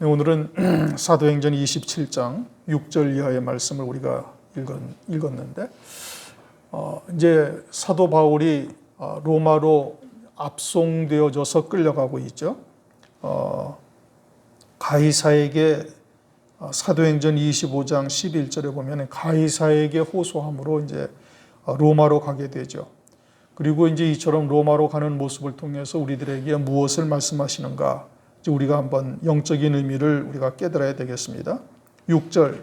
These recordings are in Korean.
오늘은 사도행전 27장 6절 이하의 말씀을 우리가 읽었는데 이제 사도 바울이 로마로 압송되어져서 끌려가고 있죠. 가이사에게 사도행전 25장 11절에 보면 가이사에게 호소함으로 이제 로마로 가게 되죠. 그리고 이제 이처럼 로마로 가는 모습을 통해서 우리들에게 무엇을 말씀하시는가? 우리가 한번 영적인 의미를 우리가 깨달아야 되겠습니다. 6절,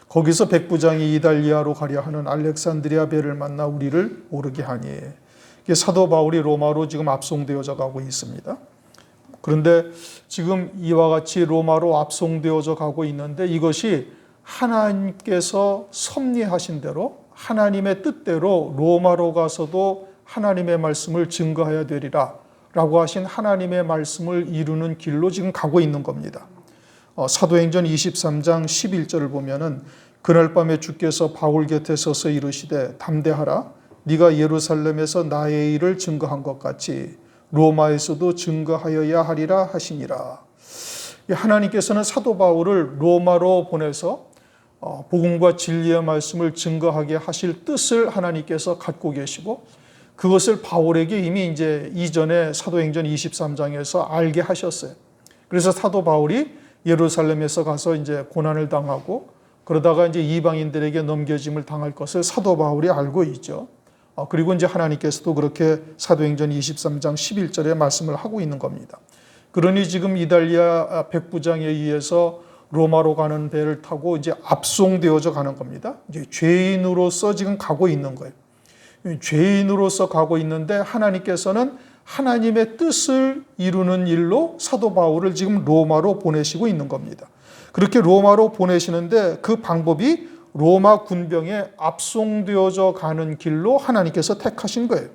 거기서 백부장이 이달리아로 가려 하는 알렉산드리아 배를 만나 우리를 오르게 하니. 사도 바울이 로마로 지금 압송되어져 가고 있습니다. 그런데 지금 이와 같이 로마로 압송되어져 가고 있는데 이것이 하나님께서 섭리하신 대로 하나님의 뜻대로 로마로 가서도 하나님의 말씀을 증거해야 되리라 라고 하신 하나님의 말씀을 이루는 길로 지금 가고 있는 겁니다. 사도행전 23장 11절을 보면은 그날 밤에 주께서 바울 곁에 서서 이르시되 담대하라 네가 예루살렘에서 나의 일을 증거한 것 같이 로마에서도 증거하여야 하리라 하시니라. 하나님께서는 사도 바울을 로마로 보내서 복음과 진리의 말씀을 증거하게 하실 뜻을 하나님께서 갖고 계시고 그것을 바울에게 이미 이제 이전에 사도행전 23장에서 알게 하셨어요. 그래서 사도 바울이 예루살렘에서 가서 이제 고난을 당하고 그러다가 이제 이방인들에게 넘겨짐을 당할 것을 사도 바울이 알고 있죠. 그리고 이제 하나님께서도 그렇게 사도행전 23장 11절에 말씀을 하고 있는 겁니다. 그러니 지금 이달리아 백부장에 의해서 로마로 가는 배를 타고 이제 압송되어져 가는 겁니다. 이제 죄인으로서 지금 가고 있는 거예요. 죄인으로서 가고 있는데 하나님께서는 하나님의 뜻을 이루는 일로 사도 바울을 지금 로마로 보내시고 있는 겁니다. 그렇게 로마로 보내시는데 그 방법이 로마 군병에 압송되어져 가는 길로 하나님께서 택하신 거예요.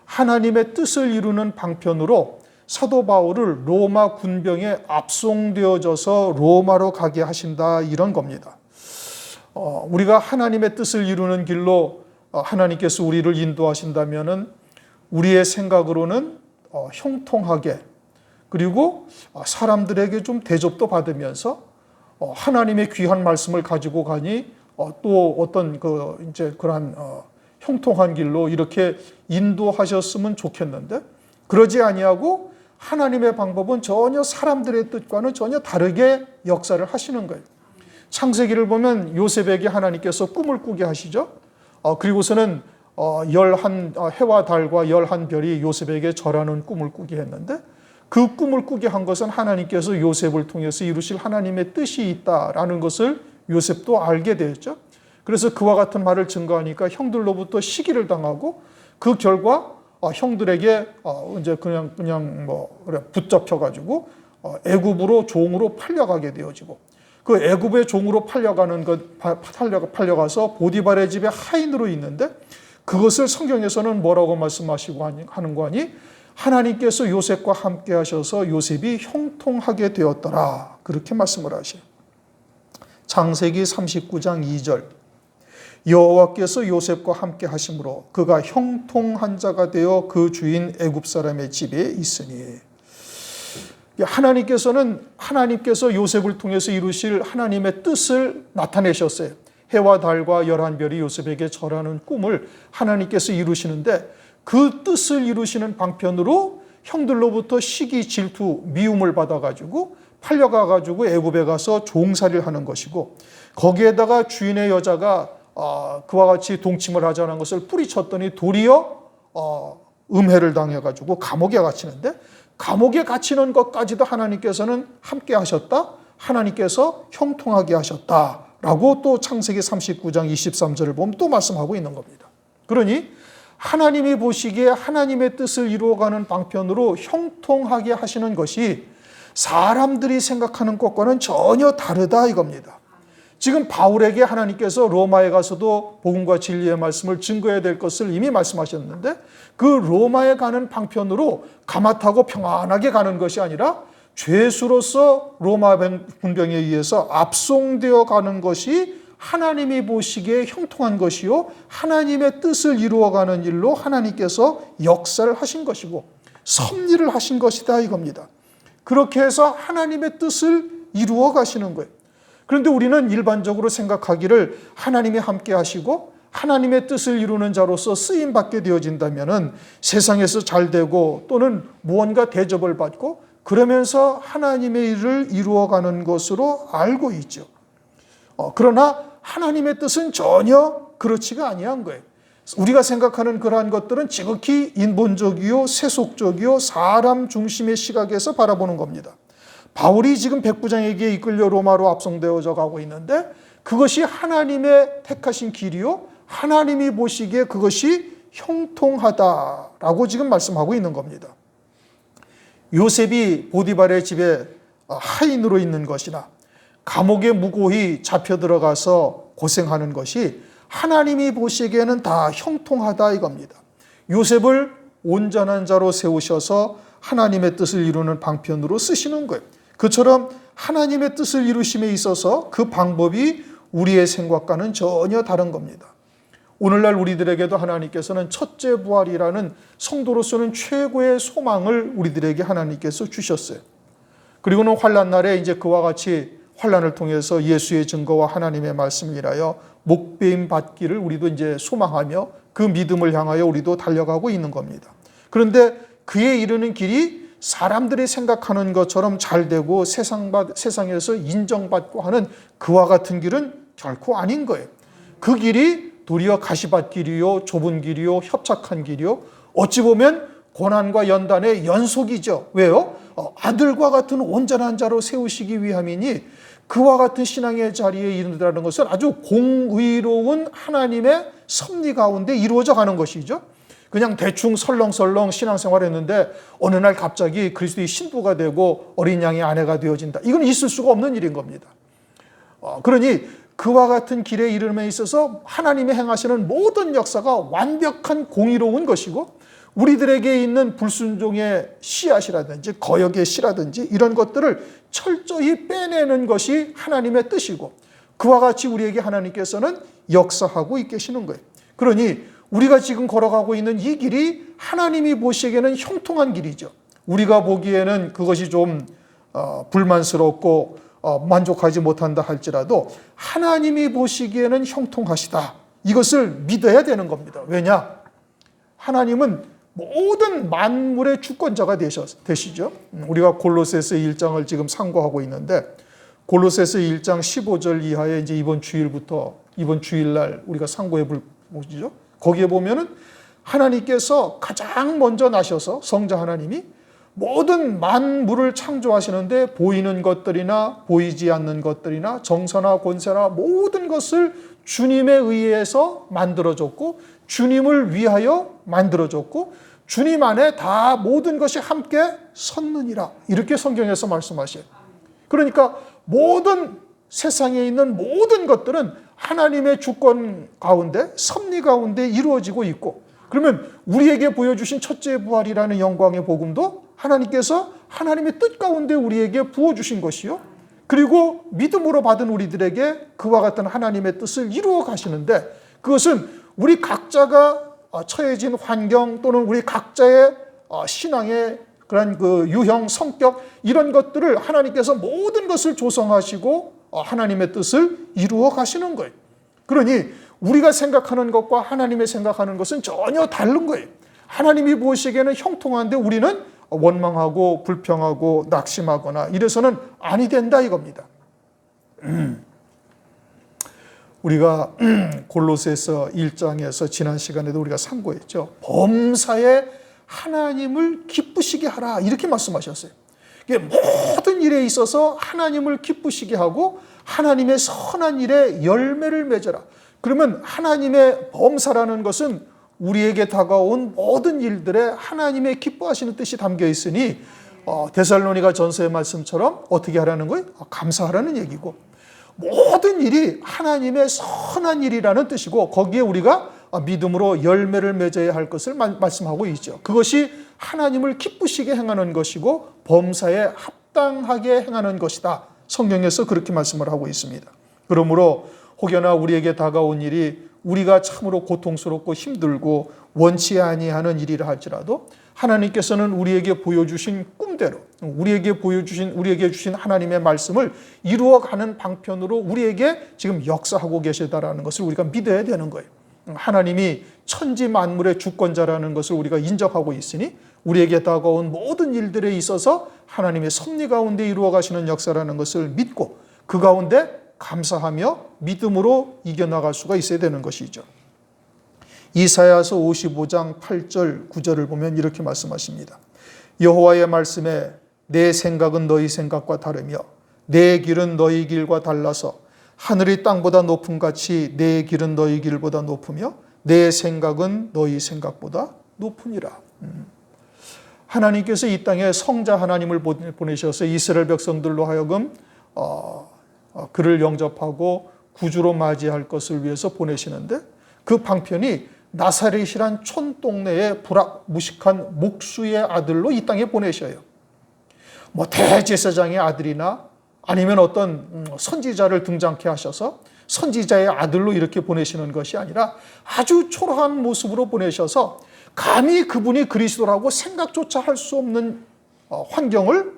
하나님의 뜻을 이루는 방편으로 사도 바울을 로마 군병에 압송되어져서 로마로 가게 하신다 이런 겁니다. 우리가 하나님의 뜻을 이루는 길로 하나님께서 우리를 인도하신다면은 우리의 생각으로는 형통하게 그리고 사람들에게 좀 대접도 받으면서 하나님의 귀한 말씀을 가지고 가니 또 어떤 이제 그러한 형통한 길로 이렇게 인도하셨으면 좋겠는데 그러지 아니하고 하나님의 방법은 전혀 사람들의 뜻과는 전혀 다르게 역사를 하시는 거예요. 창세기를 보면 요셉에게 하나님께서 꿈을 꾸게 하시죠. 그리고서는 해와 달과 11별이 요셉에게 절하는 꿈을 꾸게 했는데 그 꿈을 꾸게 한 것은 하나님께서 요셉을 통해서 이루실 하나님의 뜻이 있다라는 것을 요셉도 알게 되었죠. 그래서 그와 같은 말을 증거하니까 형들로부터 시기를 당하고 그 결과 형들에게 이제 그냥 붙잡혀 가지고 애굽으로 종으로 팔려가게 되어지고 그 애굽의 종으로 팔려가서 보디발의 집에 하인으로 있는데 그것을 성경에서는 뭐라고 말씀하시고 하는 거 아니? 하나님께서 요셉과 함께 하셔서 요셉이 형통하게 되었더라. 그렇게 말씀을 하셔요. 창세기 39장 2절 여호와께서 요셉과 함께 하심으로 그가 형통한 자가 되어 그 주인 애굽 사람의 집에 있으니 하나님께서 요셉을 통해서 이루실 하나님의 뜻을 나타내셨어요. 해와 달과 11별이 요셉에게 절하는 꿈을 하나님께서 이루시는데 그 뜻을 이루시는 방편으로 형들로부터 시기, 질투, 미움을 받아가지고 팔려가가지고 애굽에 가서 종살이를 하는 것이고 거기에다가 주인의 여자가 그와 같이 동침을 하자는 것을 뿌리쳤더니 도리어 음해를 당해가지고 감옥에 갇히는데 감옥에 갇히는 것까지도 하나님께서는 함께 하셨다. 하나님께서 형통하게 하셨다라고 또 창세기 39장 23절을 보면 또 말씀하고 있는 겁니다. 그러니 하나님이 보시기에 하나님의 뜻을 이루어가는 방편으로 형통하게 하시는 것이 사람들이 생각하는 것과는 전혀 다르다 이겁니다. 지금 바울에게 하나님께서 로마에 가서도 복음과 진리의 말씀을 증거해야 될 것을 이미 말씀하셨는데 그 로마에 가는 방편으로 가마타고 평안하게 가는 것이 아니라 죄수로서 로마 군병에 의해서 압송되어 가는 것이 하나님이 보시기에 형통한 것이요 하나님의 뜻을 이루어가는 일로 하나님께서 역사를 하신 것이고 섭리를 하신 것이다 이겁니다. 그렇게 해서 하나님의 뜻을 이루어 가시는 거예요. 그런데 우리는 일반적으로 생각하기를 하나님이 함께 하시고 하나님의 뜻을 이루는 자로서 쓰임받게 되어진다면 세상에서 잘 되고 또는 무언가 대접을 받고 그러면서 하나님의 일을 이루어가는 것으로 알고 있죠. 그러나 하나님의 뜻은 전혀 그렇지가 아니한 거예요. 우리가 생각하는 그러한 것들은 지극히 인본적이요 세속적이요 사람 중심의 시각에서 바라보는 겁니다. 바울이 지금 백부장에게 이끌려 로마로 압송되어져 가고 있는데 그것이 하나님의 택하신 길이요 하나님이 보시기에 그것이 형통하다라고 지금 말씀하고 있는 겁니다. 요셉이 보디발의 집에 하인으로 있는 것이나 감옥에 무고히 잡혀 들어가서 고생하는 것이 하나님이 보시기에는 다 형통하다 이겁니다. 요셉을 온전한 자로 세우셔서 하나님의 뜻을 이루는 방편으로 쓰시는 거예요. 그처럼 하나님의 뜻을 이루심에 있어서 그 방법이 우리의 생각과는 전혀 다른 겁니다. 오늘날 우리들에게도 하나님께서는 첫째 부활이라는 성도로서는 최고의 소망을 우리들에게 하나님께서 주셨어요. 그리고는 환난 날에 이제 그와 같이 환난을 통해서 예수의 증거와 하나님의 말씀을 인하여 목배임 받기를 우리도 이제 소망하며 그 믿음을 향하여 우리도 달려가고 있는 겁니다. 그런데 그에 이르는 길이 사람들이 생각하는 것처럼 잘 되고 세상에서 인정받고 하는 그와 같은 길은 결코 아닌 거예요. 그 길이 도리어 가시밭길이요 좁은 길이요 협착한 길이요 어찌 보면 고난과 연단의 연속이죠. 왜요? 아들과 같은 온전한 자로 세우시기 위함이니 그와 같은 신앙의 자리에 이른다는 것은 아주 공의로운 하나님의 섭리 가운데 이루어져 가는 것이죠. 그냥 대충 설렁설렁 신앙생활했는데 어느 날 갑자기 그리스도의 신부가 되고 어린 양의 아내가 되어진다. 이건 있을 수가 없는 일인 겁니다. 그러니 그와 같은 길에 이름에 있어서 하나님이 행하시는 모든 역사가 완벽한 공의로운 것이고 우리들에게 있는 불순종의 씨앗이라든지 거역의 씨라든지 이런 것들을 철저히 빼내는 것이 하나님의 뜻이고 그와 같이 우리에게 하나님께서는 역사하고 계시는 거예요. 그러니 우리가 지금 걸어가고 있는 이 길이 하나님이 보시기에는 형통한 길이죠. 우리가 보기에는 그것이 좀 불만스럽고 만족하지 못한다 할지라도 하나님이 보시기에는 형통하시다. 이것을 믿어야 되는 겁니다. 왜냐? 하나님은 모든 만물의 주권자가 되시죠. 우리가 골로새서 1장을 지금 상고하고 있는데 골로새서 1장 15절 이하에 이제 이번 주일날 우리가 상고해 볼 것이죠. 거기에 보면은 하나님께서 가장 먼저 나셔서 성자 하나님이 모든 만물을 창조하시는데 보이는 것들이나 보이지 않는 것들이나 정사나 권세나 모든 것을 주님에 의해서 만들어졌고 주님을 위하여 만들어졌고 주님 안에 다 모든 것이 함께 섰느니라 이렇게 성경에서 말씀하셔요. 그러니까 모든 세상에 있는 모든 것들은 하나님의 주권 가운데 섭리 가운데 이루어지고 있고 그러면 우리에게 보여주신 첫째 부활이라는 영광의 복음도 하나님께서 하나님의 뜻 가운데 우리에게 부어주신 것이요. 그리고 믿음으로 받은 우리들에게 그와 같은 하나님의 뜻을 이루어 가시는데 그것은 우리 각자가 처해진 환경 또는 우리 각자의 신앙의 그런 그 유형, 성격 이런 것들을 하나님께서 모든 것을 조성하시고 하나님의 뜻을 이루어 가시는 거예요. 그러니 우리가 생각하는 것과 하나님의 생각하는 것은 전혀 다른 거예요. 하나님이 보시기에는 형통한데 우리는 원망하고 불평하고 낙심하거나 이래서는 아니 된다 이겁니다. 우리가 골로새서 1장에서 지난 시간에도 우리가 상고했죠. 범사에 하나님을 기쁘시게 하라 이렇게 말씀하셨어요. 모든 일에 있어서 하나님을 기쁘시게 하고 하나님의 선한 일에 열매를 맺어라. 그러면 하나님의 범사라는 것은 우리에게 다가온 모든 일들에 하나님의 기뻐하시는 뜻이 담겨 있으니 데살로니가 전서의 말씀처럼 어떻게 하라는 거예요? 감사하라는 얘기고 모든 일이 하나님의 선한 일이라는 뜻이고 거기에 우리가 믿음으로 열매를 맺어야 할 것을 말씀하고 있죠. 그것이 하나님을 기쁘시게 행하는 것이고 범사에 합당하게 행하는 것이다. 성경에서 그렇게 말씀을 하고 있습니다. 그러므로 혹여나 우리에게 다가온 일이 우리가 참으로 고통스럽고 힘들고 원치 아니하는 일이라 할지라도 하나님께서는 우리에게 보여주신 꿈대로 우리에게 주신 하나님의 말씀을 이루어가는 방편으로 우리에게 지금 역사하고 계시다라는 것을 우리가 믿어야 되는 거예요. 하나님이 천지 만물의 주권자라는 것을 우리가 인정하고 있으니 우리에게 다가온 모든 일들에 있어서 하나님의 섭리 가운데 이루어 가시는 역사라는 것을 믿고 그 가운데 감사하며 믿음으로 이겨나갈 수가 있어야 되는 것이죠. 이사야서 55장 8절 9절을 보면 이렇게 말씀하십니다. 여호와의 말씀에 내 생각은 너희 생각과 다르며 내 길은 너희 길과 달라서 하늘이 땅보다 높음 같이 내 길은 너희 길보다 높으며 내 생각은 너희 생각보다 높으니라. 하나님께서 이 땅에 성자 하나님을 보내셔서 이스라엘 백성들로 하여금 그를 영접하고 구주로 맞이할 것을 위해서 보내시는데 그 방편이 나사렛이란 촌동네의 무식한 목수의 아들로 이 땅에 보내셔요. 대제사장의 아들이나 아니면 어떤 선지자를 등장케 하셔서 선지자의 아들로 이렇게 보내시는 것이 아니라 아주 초라한 모습으로 보내셔서 감히 그분이 그리스도라고 생각조차 할 수 없는 환경을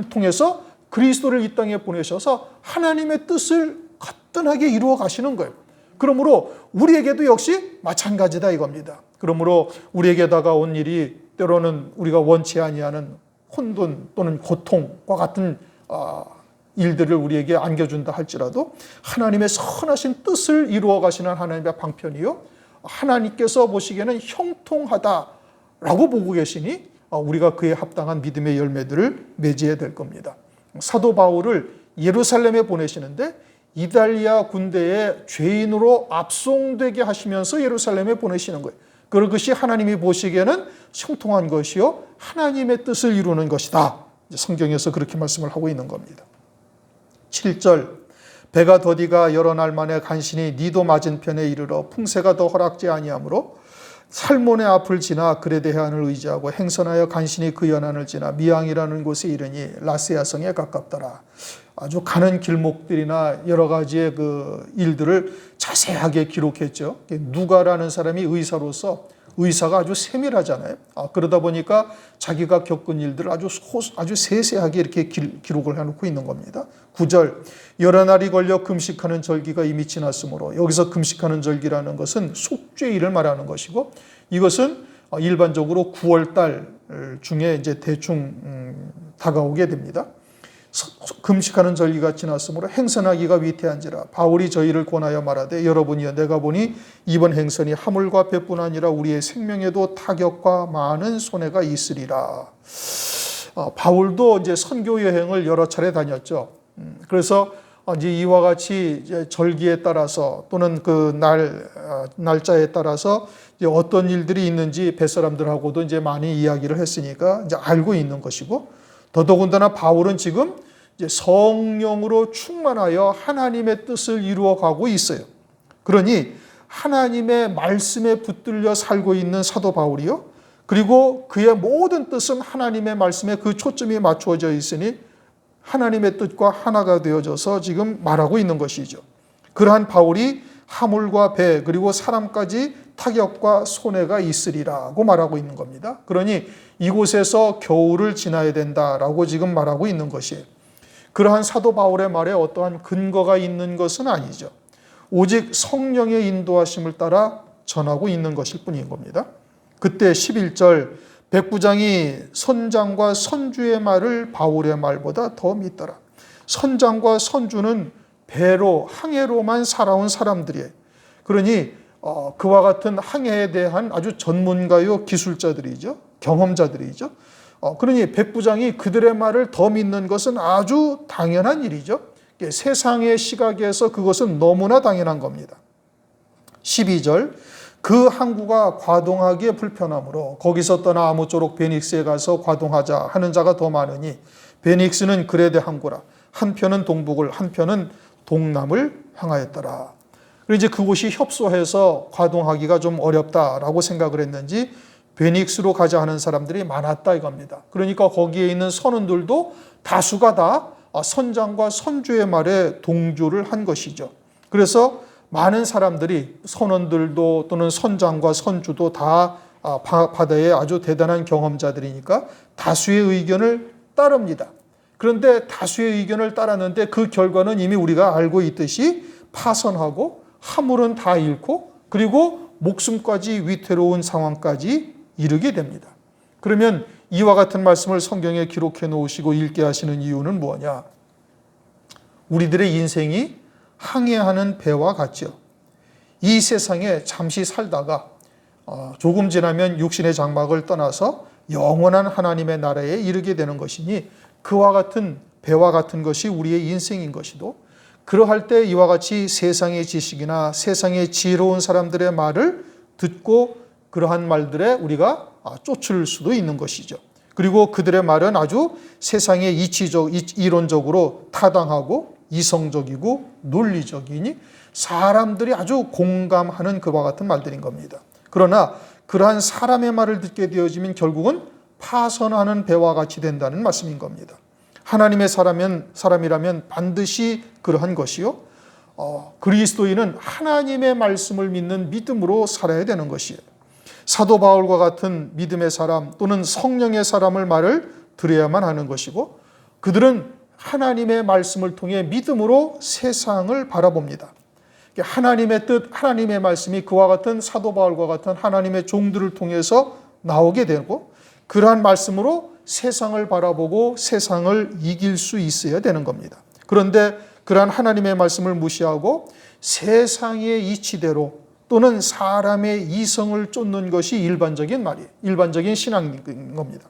통해서 그리스도를 이 땅에 보내셔서 하나님의 뜻을 거뜬하게 이루어 가시는 거예요. 그러므로 우리에게도 역시 마찬가지다 이겁니다. 그러므로 우리에게 다가온 일이 때로는 우리가 원치 아니하는 혼돈 또는 고통과 같은 일들을 우리에게 안겨준다 할지라도 하나님의 선하신 뜻을 이루어 가시는 하나님의 방편이요 하나님께서 보시기에는 형통하다라고 보고 계시니 우리가 그에 합당한 믿음의 열매들을 맺어야 될 겁니다. 사도 바울을 예루살렘에 보내시는데 이달리아 군대의 죄인으로 압송되게 하시면서 예루살렘에 보내시는 거예요. 그것이 하나님이 보시기에는 형통한 것이요 하나님의 뜻을 이루는 것이다. 성경에서 그렇게 말씀을 하고 있는 겁니다. 7절 배가 더디가 여러 날 만에 간신히 니도 맞은편에 이르러 풍세가 더 허락지 아니하므로 살몬의 앞을 지나 그레데해안을 의지하고 행선하여 간신히 그 연안을 지나 미앙이라는 곳에 이르니 라세아성에 가깝더라. 아주 가는 길목들이나 여러 가지의 그 일들을 자세하게 기록했죠. 누가라는 사람이 의사가 아주 세밀하잖아요. 그러다 보니까 자기가 겪은 일들을 아주 세세하게 이렇게 기록을 해놓고 있는 겁니다. 9절 여러 날이 걸려 금식하는 절기가 이미 지났으므로 여기서 금식하는 절기라는 것은 속죄일을 말하는 것이고 이것은 일반적으로 9월 달 중에 이제 대충 다가오게 됩니다. 금식하는 절기가 지났으므로 행선하기가 위태한지라 바울이 저희를 권하여 말하되 여러분이여 내가 보니 이번 행선이 화물과 배뿐 아니라 우리의 생명에도 타격과 많은 손해가 있으리라. 바울도 이제 선교 여행을 여러 차례 다녔죠. 그래서 이제 이와 같이 이제 절기에 따라서 또는 그 날짜에 따라서 이제 어떤 일들이 있는지 뱃사람들하고도 이제 많이 이야기를 했으니까 이제 알고 있는 것이고 더더군다나 바울은 지금 이제 성령으로 충만하여 하나님의 뜻을 이루어가고 있어요. 그러니 하나님의 말씀에 붙들려 살고 있는 사도 바울이요. 그리고 그의 모든 뜻은 하나님의 말씀에 그 초점이 맞추어져 있으니 하나님의 뜻과 하나가 되어져서 지금 말하고 있는 것이죠. 그러한 바울이 화물과 배 그리고 사람까지 타격과 손해가 있으리라고 말하고 있는 겁니다. 그러니 이곳에서 겨울을 지나야 된다라고 지금 말하고 있는 것이에요. 그러한 사도 바울의 말에 어떠한 근거가 있는 것은 아니죠. 오직 성령의 인도하심을 따라 전하고 있는 것일 뿐인 겁니다. 그때 11절 백부장이 선장과 선주의 말을 바울의 말보다 더 믿더라. 선장과 선주는 배로 항해로만 살아온 사람들이에요. 그러니 그와 같은 항해에 대한 아주 전문가요 기술자들이죠. 경험자들이죠. 그러니 백부장이 그들의 말을 더 믿는 것은 아주 당연한 일이죠. 세상의 시각에서 그것은 너무나 당연한 겁니다. 12절 그 항구가 과동하기에 불편하므로 거기서 떠나 아무쪼록 베닉스에 가서 과동하자 하는 자가 더 많으니 베닉스는 그레데 항구라 한편은 동북을 한편은 동남을 향하였더라. 그리고 이제 그곳이 협소해서 과동하기가 좀 어렵다라고 생각을 했는지 베닉스로 가자 하는 사람들이 많았다 이겁니다. 그러니까 거기에 있는 선원들도 다수가 다 선장과 선주의 말에 동조를 한 것이죠. 그래서 많은 사람들이 선원들도 또는 선장과 선주도 다 바다의 아주 대단한 경험자들이니까 다수의 의견을 따릅니다. 그런데 다수의 의견을 따랐는데 그 결과는 이미 우리가 알고 있듯이 파선하고 화물은 다 잃고 그리고 목숨까지 위태로운 상황까지 이르게 됩니다. 그러면 이와 같은 말씀을 성경에 기록해 놓으시고 읽게 하시는 이유는 뭐냐? 우리들의 인생이 항해하는 배와 같죠. 이 세상에 잠시 살다가 조금 지나면 육신의 장막을 떠나서 영원한 하나님의 나라에 이르게 되는 것이니 그와 같은 배와 같은 것이 우리의 인생인 것이도 그러할 때 이와 같이 세상의 지식이나 세상의 지혜로운 사람들의 말을 듣고 그러한 말들에 우리가 쫓을 수도 있는 것이죠. 그리고 그들의 말은 아주 세상의 이론적으로 타당하고 이성적이고 논리적이니 사람들이 아주 공감하는 그와 같은 말들인 겁니다. 그러나 그러한 사람의 말을 듣게 되어지면 결국은 파선하는 배와 같이 된다는 말씀인 겁니다. 하나님의 사람이라면 반드시 그러한 것이요. 그리스도인은 하나님의 말씀을 믿는 믿음으로 살아야 되는 것이에요. 사도 바울과 같은 믿음의 사람 또는 성령의 사람을 말을 들어야만 하는 것이고 그들은 하나님의 말씀을 통해 믿음으로 세상을 바라봅니다. 하나님의 뜻, 하나님의 말씀이 그와 같은 사도 바울과 같은 하나님의 종들을 통해서 나오게 되고 그러한 말씀으로 세상을 바라보고 세상을 이길 수 있어야 되는 겁니다. 그런데 그러한 하나님의 말씀을 무시하고 세상의 이치대로 또는 사람의 이성을 쫓는 것이 일반적인 신앙인 겁니다.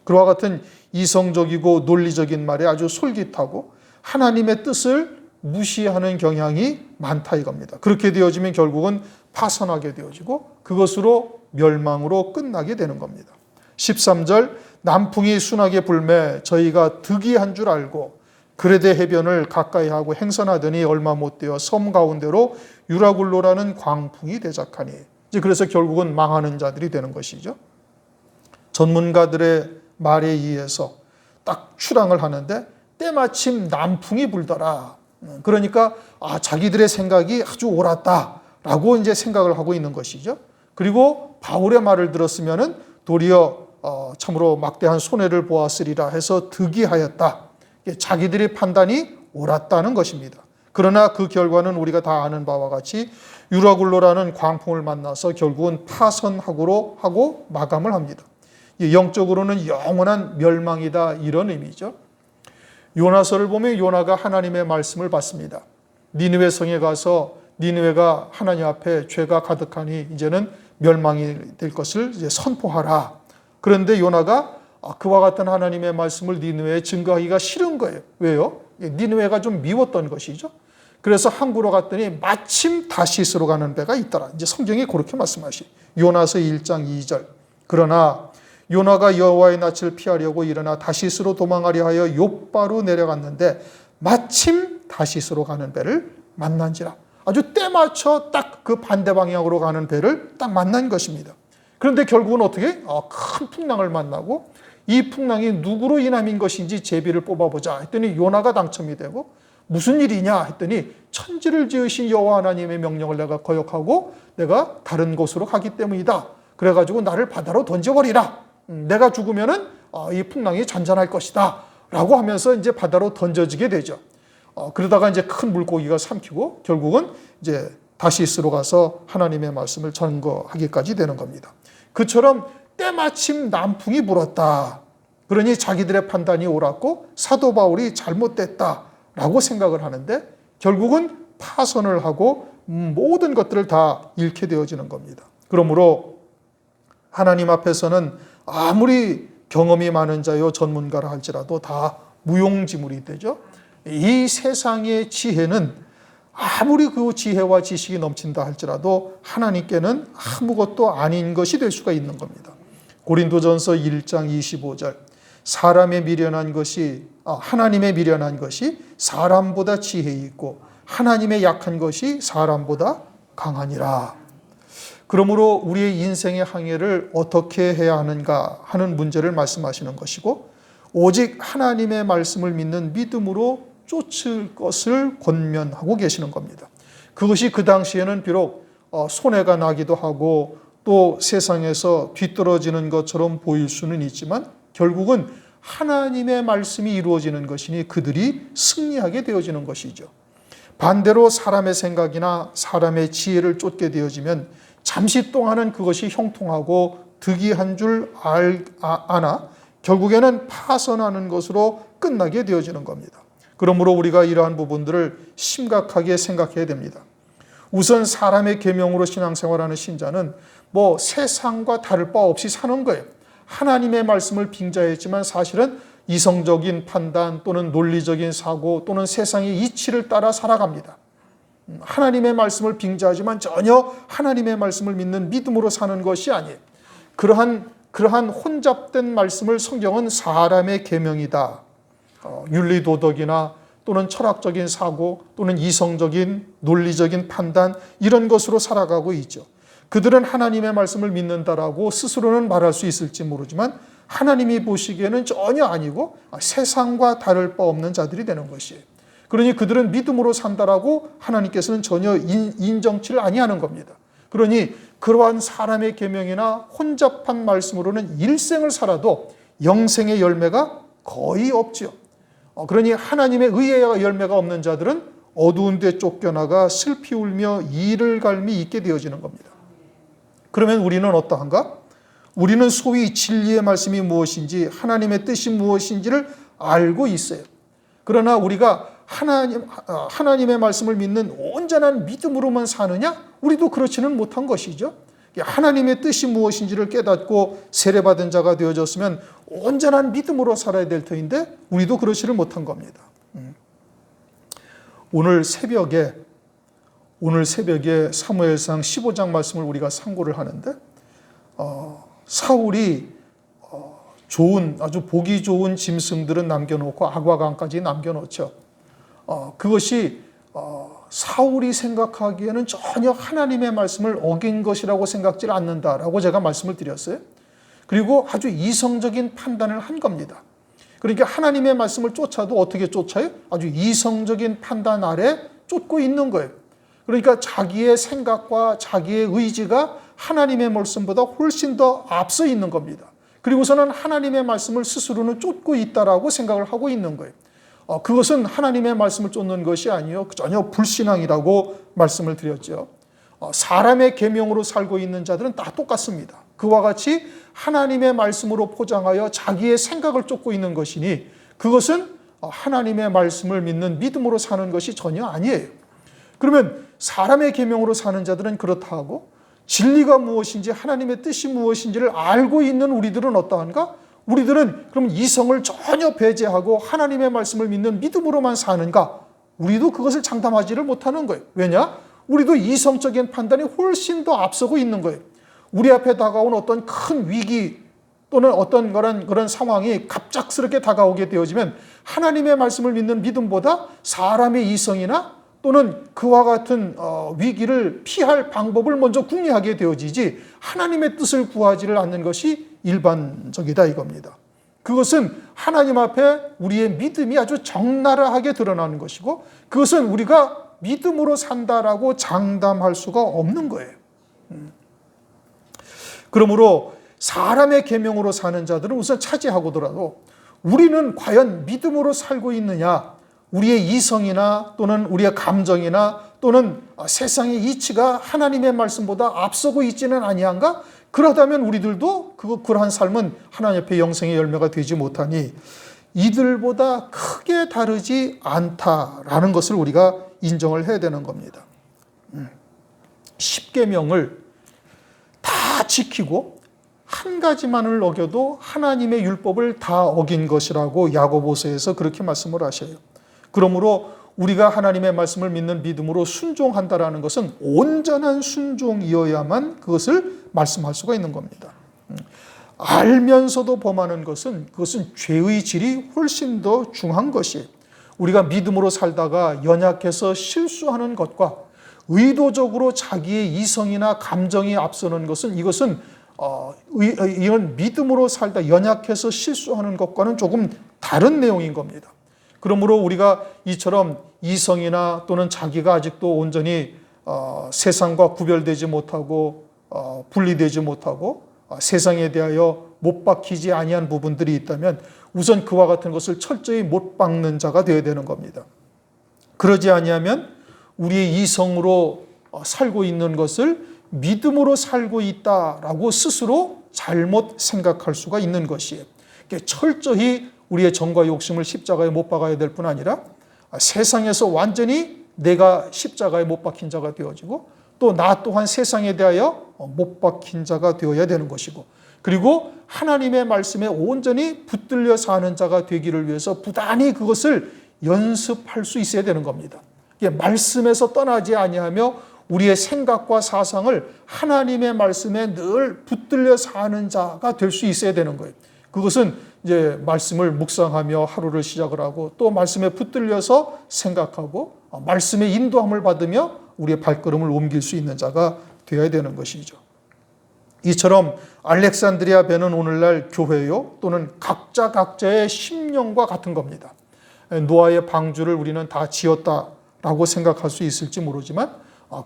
그와 같은 이성적이고 논리적인 말에 아주 솔깃하고 하나님의 뜻을 무시하는 경향이 많다 이겁니다. 그렇게 되어지면 결국은 파선하게 되어지고 그것으로 멸망으로 끝나게 되는 겁니다. 13절 남풍이 순하게 불매 저희가 득이한 줄 알고 그레데 해변을 가까이 하고 행선하더니 얼마 못 되어 섬 가운데로 유라굴로라는 광풍이 대적하니 이제 그래서 결국은 망하는 자들이 되는 것이죠. 전문가들의 말에 의해서 딱 추랑을 하는데 때마침 남풍이 불더라. 그러니까 자기들의 생각이 아주 옳았다라고 이제 생각을 하고 있는 것이죠. 그리고 바울의 말을 들었으면은 도리어 참으로 막대한 손해를 보았으리라 해서 득이하였다. 자기들의 판단이 옳았다는 것입니다. 그러나 그 결과는 우리가 다 아는 바와 같이 유라굴로라는 광풍을 만나서 결국은 파선하고로 하고 마감을 합니다. 영적으로는 영원한 멸망이다 이런 의미죠. 요나서를 보면 요나가 하나님의 말씀을 받습니다. 니느웨 성에 가서 니느웨가 하나님 앞에 죄가 가득하니 이제는 멸망이 될 것을 이제 선포하라. 그런데 요나가 그와 같은 하나님의 말씀을 니느웨에 증거하기가 싫은 거예요. 왜요? 니느웨가 좀 미웠던 것이죠. 그래서 항구로 갔더니 마침 다시스로 가는 배가 있더라. 이제 성경이 그렇게 말씀하시. 요나서 1장 2절. 그러나 요나가 여호와의 낯을 피하려고 일어나 다시스로 도망하려 하여 욥바로 내려갔는데 마침 다시스로 가는 배를 만난지라. 아주 때맞춰 딱 그 반대 방향으로 가는 배를 딱 만난 것입니다. 그런데 결국은 어떻게? 큰 풍랑을 만나고 이 풍랑이 누구로 인함인 것인지 제비를 뽑아보자 했더니 요나가 당첨이 되고 무슨 일이냐 했더니 천지를 지으신 여호와 하나님의 명령을 내가 거역하고 내가 다른 곳으로 가기 때문이다. 그래가지고 나를 바다로 던져버리라. 내가 죽으면은 이 풍랑이 잔잔할 것이다. 라고 하면서 이제 바다로 던져지게 되죠. 그러다가 이제 큰 물고기가 삼키고 결국은 이제 다시스로 가서 하나님의 말씀을 전거하기까지 되는 겁니다. 그처럼 때마침 남풍이 불었다. 그러니 자기들의 판단이 옳았고 사도 바울이 잘못됐다라고 생각을 하는데 결국은 파선을 하고 모든 것들을 다 잃게 되어지는 겁니다. 그러므로 하나님 앞에서는 아무리 경험이 많은 자요 전문가라 할지라도 다 무용지물이 되죠. 이 세상의 지혜는 아무리 그 지혜와 지식이 넘친다 할지라도 하나님께는 아무것도 아닌 것이 될 수가 있는 겁니다. 고린도전서 1장 25절 사람의 미련한 것이 하나님의 미련한 것이 사람보다 지혜 있고 하나님의 약한 것이 사람보다 강하니라. 그러므로 우리의 인생의 항해를 어떻게 해야 하는가 하는 문제를 말씀하시는 것이고 오직 하나님의 말씀을 믿는 믿음으로 쫓을 것을 권면하고 계시는 겁니다. 그것이 그 당시에는 비록 손해가 나기도 하고 또 세상에서 뒤떨어지는 것처럼 보일 수는 있지만 결국은 하나님의 말씀이 이루어지는 것이니 그들이 승리하게 되어지는 것이죠. 반대로 사람의 생각이나 사람의 지혜를 쫓게 되어지면 잠시 동안은 그것이 형통하고 득이한 줄 아나 결국에는 파선하는 것으로 끝나게 되어지는 겁니다. 그러므로 우리가 이러한 부분들을 심각하게 생각해야 됩니다. 우선 사람의 계명으로 신앙생활하는 신자는 세상과 다를 바 없이 사는 거예요. 하나님의 말씀을 빙자했지만 사실은 이성적인 판단 또는 논리적인 사고 또는 세상의 이치를 따라 살아갑니다. 하나님의 말씀을 빙자하지만 전혀 하나님의 말씀을 믿는 믿음으로 사는 것이 아니에요. 그러한 혼잡된 말씀을 성경은 사람의 계명이다. 윤리도덕이나 또는 철학적인 사고 또는 이성적인 논리적인 판단 이런 것으로 살아가고 있죠. 그들은 하나님의 말씀을 믿는다라고 스스로는 말할 수 있을지 모르지만 하나님이 보시기에는 전혀 아니고 세상과 다를 바 없는 자들이 되는 것이에요. 그러니 그들은 믿음으로 산다라고 하나님께서는 전혀 인정치를 아니하는 겁니다. 그러니 그러한 사람의 계명이나 혼잡한 말씀으로는 일생을 살아도 영생의 열매가 거의 없지요. 그러니 하나님의 의의 열매가 없는 자들은 어두운 데 쫓겨나가 슬피 울며 이를 갈미 있게 되어지는 겁니다. 그러면 우리는 어떠한가? 우리는 소위 진리의 말씀이 무엇인지 하나님의 뜻이 무엇인지를 알고 있어요. 그러나 우리가 하나님의 말씀을 믿는 온전한 믿음으로만 사느냐? 우리도 그렇지는 못한 것이죠. 하나님의 뜻이 무엇인지를 깨닫고 세례받은 자가 되어졌으면 온전한 믿음으로 살아야 될 터인데 우리도 그렇지를 못한 겁니다. 오늘 새벽에 사무엘상 15장 말씀을 우리가 상고를 하는데 사울이 아주 보기 좋은 짐승들은 남겨놓고 악과강까지 남겨놓죠. 그것이 사울이 생각하기에는 전혀 하나님의 말씀을 어긴 것이라고 생각지 않는다라고 제가 말씀을 드렸어요. 그리고 아주 이성적인 판단을 한 겁니다. 그러니까 하나님의 말씀을 쫓아도 어떻게 쫓아요? 아주 이성적인 판단 아래 쫓고 있는 거예요. 그러니까 자기의 생각과 자기의 의지가 하나님의 말씀보다 훨씬 더 앞서 있는 겁니다. 그리고서는 하나님의 말씀을 스스로는 쫓고 있다라고 생각을 하고 있는 거예요. 그것은 하나님의 말씀을 쫓는 것이 아니요 전혀 불신앙이라고 말씀을 드렸죠. 사람의 계명으로 살고 있는 자들은 다 똑같습니다. 그와 같이 하나님의 말씀으로 포장하여 자기의 생각을 쫓고 있는 것이니 그것은 하나님의 말씀을 믿는 믿음으로 사는 것이 전혀 아니에요. 그러면 사람의 계명으로 사는 자들은 그렇다 하고 진리가 무엇인지 하나님의 뜻이 무엇인지를 알고 있는 우리들은 어떠한가? 우리들은 그럼 이성을 전혀 배제하고 하나님의 말씀을 믿는 믿음으로만 사는가? 우리도 그것을 장담하지를 못하는 거예요. 왜냐? 우리도 이성적인 판단이 훨씬 더 앞서고 있는 거예요. 우리 앞에 다가온 어떤 큰 위기 또는 어떤 그런 상황이 갑작스럽게 다가오게 되어지면 하나님의 말씀을 믿는 믿음보다 사람의 이성이나 또는 그와 같은 위기를 피할 방법을 먼저 궁리하게 되어지지 하나님의 뜻을 구하지를 않는 것이 일반적이다 이겁니다. 그것은 하나님 앞에 우리의 믿음이 아주 적나라하게 드러나는 것이고 그것은 우리가 믿음으로 산다라고 장담할 수가 없는 거예요. 그러므로 사람의 계명으로 사는 자들은 우선 차지하고더라도 우리는 과연 믿음으로 살고 있느냐? 우리의 이성이나 또는 우리의 감정이나 또는 세상의 이치가 하나님의 말씀보다 앞서고 있지는 아니한가? 그러다면 우리들도 그러한 삶은 하나님 앞에 영생의 열매가 되지 못하니 이들보다 크게 다르지 않다라는 것을 우리가 인정을 해야 되는 겁니다. 10계명을 다 지키고 한 가지만을 어겨도 하나님의 율법을 다 어긴 것이라고 야고보서에서 그렇게 말씀을 하셔요. 그러므로 우리가 하나님의 말씀을 믿는 믿음으로 순종한다라는 것은 온전한 순종이어야만 그것을 말씀할 수가 있는 겁니다. 알면서도 범하는 것은 그것은 죄의 질이 훨씬 더 중한 것이에요. 우리가 믿음으로 살다가 연약해서 실수하는 것과 의도적으로 자기의 이성이나 감정이 앞서는 것은 이것은 이런 믿음으로 살다 연약해서 실수하는 것과는 조금 다른 내용인 겁니다. 그러므로 우리가 이처럼 이성이나 또는 자기가 아직도 온전히 세상과 구별되지 못하고 분리되지 못하고 세상에 대하여 못 박히지 아니한 부분들이 있다면 우선 그와 같은 것을 철저히 못 박는 자가 되어야 되는 겁니다. 그러지 아니하면 우리의 이성으로 살고 있는 것을 믿음으로 살고 있다라고 스스로 잘못 생각할 수가 있는 것이에요. 철저히 우리의 정과 욕심을 십자가에 못 박아야 될 뿐 아니라 세상에서 완전히 내가 십자가에 못 박힌 자가 되어지고 또 나 또한 세상에 대하여 못 박힌 자가 되어야 되는 것이고, 그리고 하나님의 말씀에 온전히 붙들려 사는 자가 되기를 위해서 부단히 그것을 연습할 수 있어야 되는 겁니다. 말씀에서 떠나지 아니하며 우리의 생각과 사상을 하나님의 말씀에 늘 붙들려 사는 자가 될 수 있어야 되는 거예요. 그것은 이제 말씀을 묵상하며 하루를 시작을 하고 또 말씀에 붙들려서 생각하고 말씀의 인도함을 받으며 우리의 발걸음을 옮길 수 있는 자가 되어야 되는 것이죠. 이처럼 알렉산드리아 배는 오늘날 교회요 또는 각자의 심령과 같은 겁니다. 노아의 방주를 우리는 다 지었다라고 생각할 수 있을지 모르지만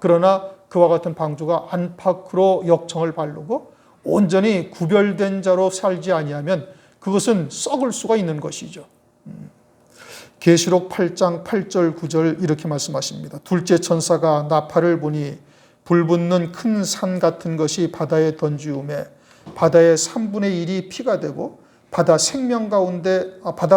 그러나 그와 같은 방주가 안팎으로 역청을 바르고 온전히 구별된 자로 살지 아니하면 그것은 썩을 수가 있는 것이죠. 계시록 8장 8절 9절 이렇게 말씀하십니다. 둘째 천사가 나팔을 보니 불붙는 큰 산 같은 것이 바다에 던지우매 바다의 3분의 1이 피가 되고 바다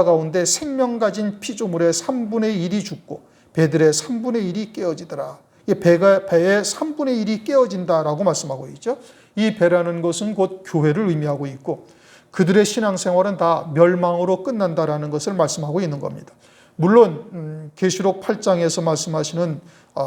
가운데 생명 가진 피조물의 3분의 1이 죽고 배들의 3분의 1이 깨어지더라. 배의 3분의 1이 깨어진다라고 말씀하고 있죠. 이 배라는 것은 곧 교회를 의미하고 있고 그들의 신앙생활은 다 멸망으로 끝난다라는 것을 말씀하고 있는 겁니다. 물론 계시록 8장에서 말씀하시는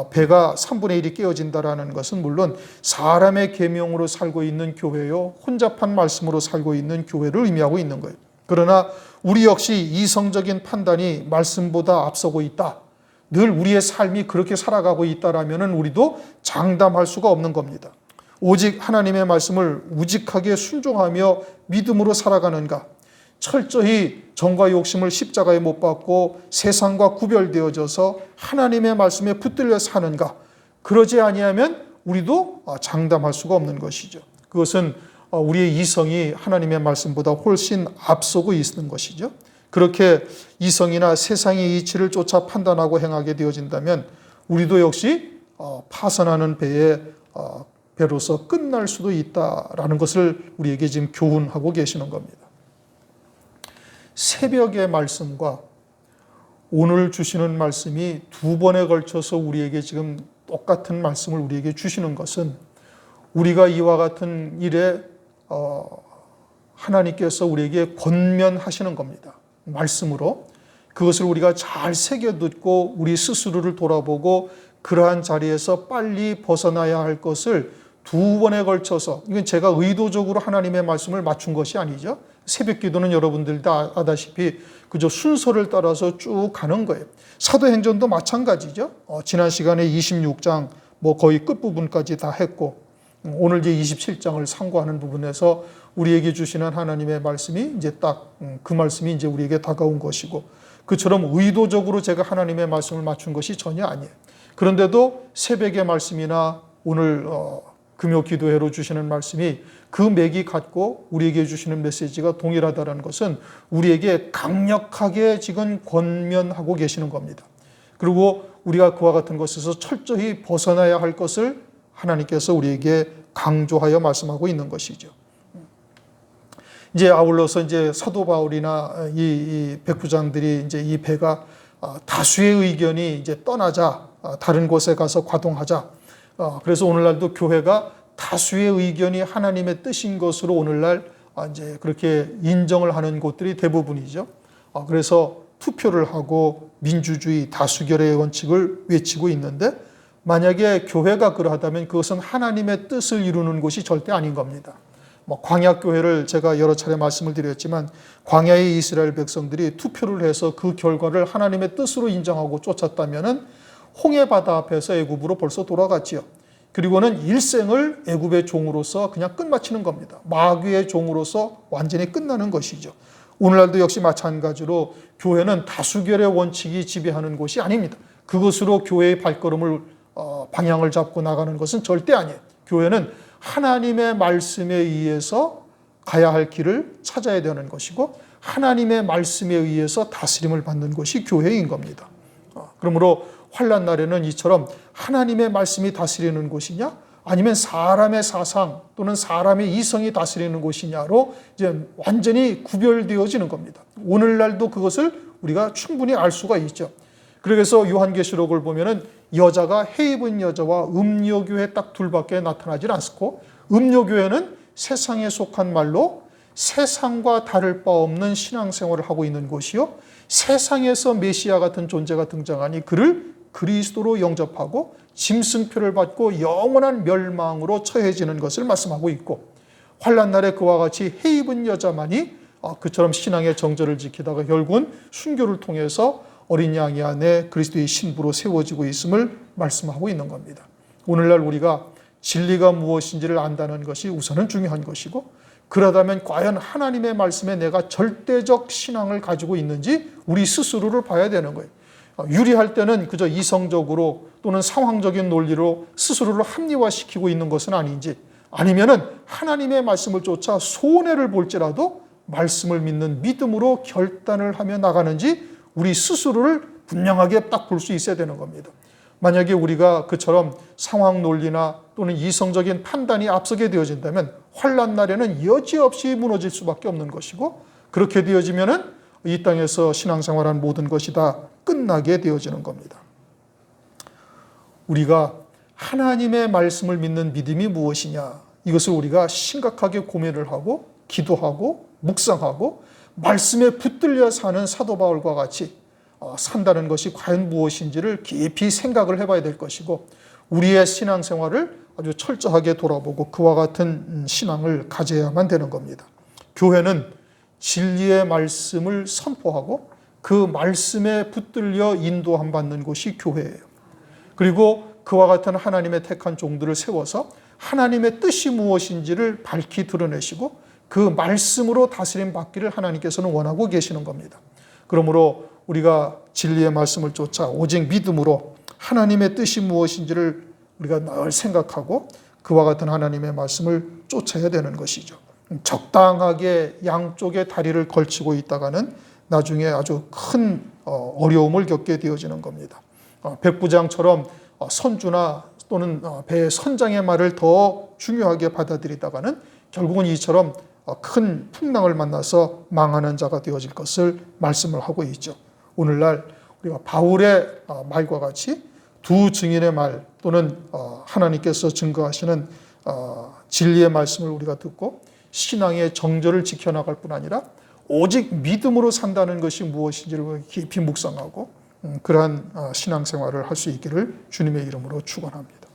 배가 3분의 1이 깨어진다라는 것은 물론 사람의 계명으로 살고 있는 교회요 혼잡한 말씀으로 살고 있는 교회를 의미하고 있는 거예요. 그러나 우리 역시 이성적인 판단이 말씀보다 앞서고 있다, 늘 우리의 삶이 그렇게 살아가고 있다라면 우리도 장담할 수가 없는 겁니다. 오직 하나님의 말씀을 우직하게 순종하며 믿음으로 살아가는가, 철저히 정과 욕심을 십자가에 못 박고 세상과 구별되어져서 하나님의 말씀에 붙들려 사는가, 그러지 아니하면 우리도 장담할 수가 없는 것이죠. 그것은 우리의 이성이 하나님의 말씀보다 훨씬 앞서고 있는 것이죠. 그렇게 이성이나 세상의 이치를 쫓아 판단하고 행하게 되어진다면 우리도 역시 파산하는 배로서 끝날 수도 있다라는 것을 우리에게 지금 교훈하고 계시는 겁니다. 새벽의 말씀과 오늘 주시는 말씀이 두 번에 걸쳐서 우리에게 지금 똑같은 말씀을 우리에게 주시는 것은 우리가 이와 같은 일에 하나님께서 우리에게 권면하시는 겁니다. 말씀으로 그것을 우리가 잘 새겨듣고 우리 스스로를 돌아보고 그러한 자리에서 빨리 벗어나야 할 것을 두 번에 걸쳐서, 이건 제가 의도적으로 하나님의 말씀을 맞춘 것이 아니죠. 새벽 기도는 여러분들 다 아다시피 그저 순서를 따라서 쭉 가는 거예요. 사도행전도 마찬가지죠. 지난 시간에 26장 거의 끝부분까지 다 했고 오늘 이제 27장을 상고하는 부분에서 우리에게 주시는 하나님의 말씀이 이제 딱 그 말씀이 이제 우리에게 다가온 것이고, 그처럼 의도적으로 제가 하나님의 말씀을 맞춘 것이 전혀 아니에요. 그런데도 새벽의 말씀이나 오늘 금요 기도회로 주시는 말씀이 그 맥이 같고 우리에게 주시는 메시지가 동일하다는 것은 우리에게 강력하게 지금 권면하고 계시는 겁니다. 그리고 우리가 그와 같은 것에서 철저히 벗어나야 할 것을 하나님께서 우리에게 강조하여 말씀하고 있는 것이죠. 이제 아울러서 이제 사도 바울이나 이 백부장들이 이제 이 배가 다수의 의견이 이제 떠나자, 다른 곳에 가서 과동하자. 그래서 오늘날도 교회가 다수의 의견이 하나님의 뜻인 것으로 오늘날 이제 그렇게 인정을 하는 곳들이 대부분이죠. 그래서 투표를 하고 민주주의 다수결의 원칙을 외치고 있는데 만약에 교회가 그러하다면 그것은 하나님의 뜻을 이루는 것이 절대 아닌 겁니다. 광야교회를 제가 여러 차례 말씀을 드렸지만 광야의 이스라엘 백성들이 투표를 해서 그 결과를 하나님의 뜻으로 인정하고 쫓았다면 홍해바다 앞에서 애굽으로 벌써 돌아갔지요. 그리고는 일생을 애굽의 종으로서 그냥 끝마치는 겁니다. 마귀의 종으로서 완전히 끝나는 것이죠. 오늘날도 역시 마찬가지로 교회는 다수결의 원칙이 지배하는 곳이 아닙니다. 그것으로 교회의 발걸음을 방향을 잡고 나가는 것은 절대 아니에요. 교회는 하나님의 말씀에 의해서 가야 할 길을 찾아야 되는 것이고 하나님의 말씀에 의해서 다스림을 받는 것이 교회인 겁니다. 그러므로 환난 날에는 이처럼 하나님의 말씀이 다스리는 곳이냐 아니면 사람의 사상 또는 사람의 이성이 다스리는 곳이냐로 이제 완전히 구별되어지는 겁니다. 오늘날도 그것을 우리가 충분히 알 수가 있죠. 그래서 요한계시록을 보면은 여자가 해 입은 여자와 음료교회 딱 둘밖에 나타나질 않고 음료교회는 세상에 속한 말로 세상과 다를 바 없는 신앙생활을 하고 있는 곳이요. 세상에서 메시아 같은 존재가 등장하니 그를 그리스도로 영접하고 짐승표를 받고 영원한 멸망으로 처해지는 것을 말씀하고 있고 환난 날에 그와 같이 해 입은 여자만이 그처럼 신앙의 정절을 지키다가 결국은 순교를 통해서 어린 양이 안에 그리스도의 신부로 세워지고 있음을 말씀하고 있는 겁니다. 오늘날 우리가 진리가 무엇인지를 안다는 것이 우선은 중요한 것이고 그러다면 과연 하나님의 말씀에 내가 절대적 신앙을 가지고 있는지 우리 스스로를 봐야 되는 거예요. 유리할 때는 그저 이성적으로 또는 상황적인 논리로 스스로를 합리화시키고 있는 것은 아닌지 아니면은 하나님의 말씀을 쫓아 손해를 볼지라도 말씀을 믿는 믿음으로 결단을 하며 나가는지 우리 스스로를 분명하게 딱 볼 수 있어야 되는 겁니다. 만약에 우리가 그처럼 상황 논리나 또는 이성적인 판단이 앞서게 되어진다면 환난 날에는 여지없이 무너질 수밖에 없는 것이고 그렇게 되어지면은 이 땅에서 신앙생활한 모든 것이 다 끝나게 되어지는 겁니다. 우리가 하나님의 말씀을 믿는 믿음이 무엇이냐 이것을 우리가 심각하게 고민을 하고 기도하고 묵상하고 말씀에 붙들려 사는 사도 바울과 같이 산다는 것이 과연 무엇인지를 깊이 생각을 해봐야 될 것이고 우리의 신앙생활을 아주 철저하게 돌아보고 그와 같은 신앙을 가져야만 되는 겁니다. 교회는 진리의 말씀을 선포하고 그 말씀에 붙들려 인도함 받는 곳이 교회예요. 그리고 그와 같은 하나님의 택한 종들을 세워서 하나님의 뜻이 무엇인지를 밝히 드러내시고 그 말씀으로 다스림 받기를 하나님께서는 원하고 계시는 겁니다. 그러므로 우리가 진리의 말씀을 쫓아 오직 믿음으로 하나님의 뜻이 무엇인지를 우리가 늘 생각하고 그와 같은 하나님의 말씀을 쫓아야 되는 것이죠. 적당하게 양쪽의 다리를 걸치고 있다가는 나중에 아주 큰 어려움을 겪게 되어지는 겁니다. 백부장처럼 선주나 또는 배의 선장의 말을 더 중요하게 받아들이다가는 결국은 이처럼 큰 풍랑을 만나서 망하는 자가 되어질 것을 말씀을 하고 있죠. 오늘날 우리가 바울의 말과 같이 두 증인의 말 또는 하나님께서 증거하시는 진리의 말씀을 우리가 듣고 신앙의 정절을 지켜나갈 뿐 아니라 오직 믿음으로 산다는 것이 무엇인지를 깊이 묵상하고 그러한 신앙생활을 할 수 있기를 주님의 이름으로 축원합니다.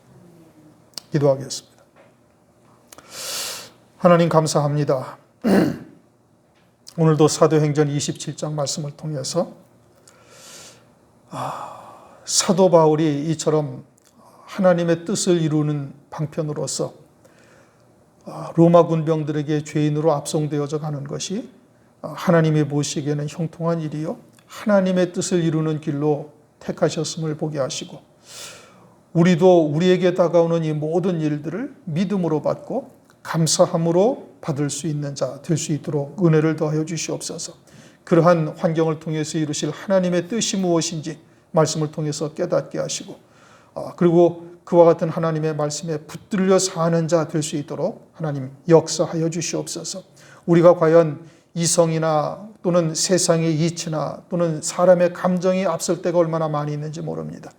기도하겠습니다. 하나님 감사합니다. 오늘도 사도행전 27장 말씀을 통해서 사도 바울이 이처럼 하나님의 뜻을 이루는 방편으로서 로마 군병들에게 죄인으로 압송되어져 가는 것이 하나님이 보시기에는 형통한 일이요 하나님의 뜻을 이루는 길로 택하셨음을 보게 하시고 우리도 우리에게 다가오는 이 모든 일들을 믿음으로 받고 감사함으로 받을 수 있는 자 될 수 있도록 은혜를 더하여 주시옵소서. 그러한 환경을 통해서 이루실 하나님의 뜻이 무엇인지 말씀을 통해서 깨닫게 하시고 그리고 그와 같은 하나님의 말씀에 붙들려 사는 자 될 수 있도록 하나님 역사하여 주시옵소서. 우리가 과연 이성이나 또는 세상의 이치나 또는 사람의 감정이 앞설 때가 얼마나 많이 있는지 모릅니다.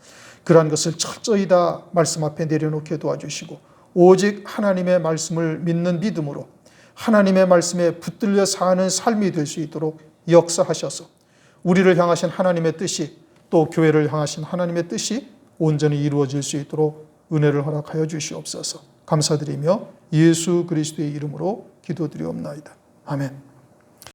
그러한 것을 철저히 다 말씀 앞에 내려놓게 도와주시고 오직 하나님의 말씀을 믿는 믿음으로 하나님의 말씀에 붙들려 사는 삶이 될 수 있도록 역사하셔서 우리를 향하신 하나님의 뜻이 또 교회를 향하신 하나님의 뜻이 온전히 이루어질 수 있도록 은혜를 허락하여 주시옵소서. 감사드리며 예수 그리스도의 이름으로 기도드리옵나이다. 아멘.